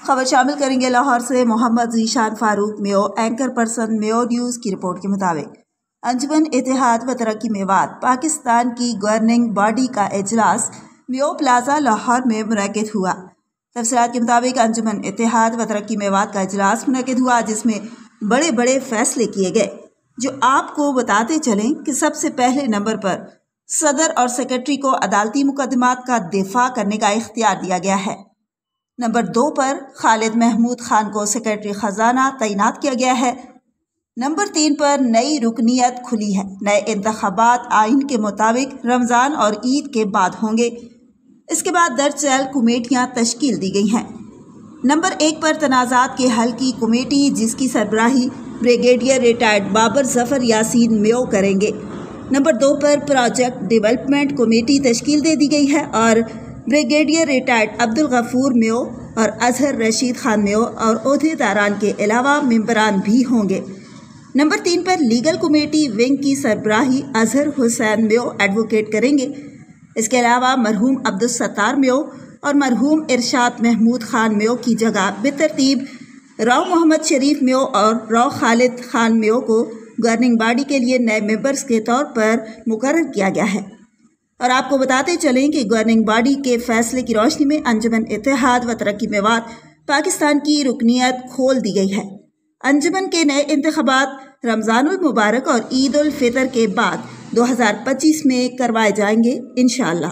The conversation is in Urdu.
خبر شامل کریں گے لاہور سے محمد ذیشان فاروق میو اینکر پرسن میو نیوز کی رپورٹ کے مطابق انجمن اتحاد و ترقی میوات پاکستان کی گورننگ باڈی کا اجلاس میو پلازا لاہور میں منعقد ہوا۔ تفصیلات کے مطابق انجمن اتحاد و ترقی میوات کا اجلاس منعقد ہوا جس میں بڑے بڑے فیصلے کیے گئے، جو آپ کو بتاتے چلیں کہ سب سے پہلے نمبر پر صدر اور سیکرٹری کو عدالتی مقدمات کا دفاع کرنے کا اختیار دیا گیا ہے۔ نمبر 2 پر خالد محمود خان کو سیکرٹری خزانہ تعینات کیا گیا ہے۔ نمبر 3 پر نئی رکنیت کھلی ہے۔ نئے انتخابات آئین کے مطابق رمضان اور عید کے بعد ہوں گے۔ اس کے بعد درج ذیل کمیٹیاں تشکیل دی گئی ہیں۔ نمبر 1 پر تنازعات کے حل کی کمیٹی جس کی سربراہی بریگیڈیئر ریٹائرڈ بابر ظفر یاسین میو کریں گے۔ نمبر 2 پر پروجیکٹ ڈیولپمنٹ کمیٹی تشکیل دے دی گئی ہے اور بریگیڈیئر ریٹائرڈ عبدالغفور میو اور اظہر رشید خان میو اور عہدے داران کے علاوہ ممبران بھی ہوں گے۔ نمبر 3 پر لیگل کمیٹی ونگ کی سربراہی اظہر حسین میو ایڈوکیٹ کریں گے۔ اس کے علاوہ مرحوم عبدالستار میو اور مرحوم ارشاد محمود خان میو کی جگہ بترتیب راؤ محمد شریف میو اور راؤ خالد خان میو کو گورننگ باڈی کے لیے نئے ممبرز کے طور پر مقرر کیا گیا ہے۔ اور آپ کو بتاتے چلیں کہ گورننگ باڈی کے فیصلے کی روشنی میں انجمن اتحاد و ترقی میوات پاکستان کی رکنیت کھول دی گئی ہے۔ انجمن کے نئے انتخابات رمضان المبارک اور عید الفطر کے بعد 2025 میں کروائے جائیں گے انشاءاللہ۔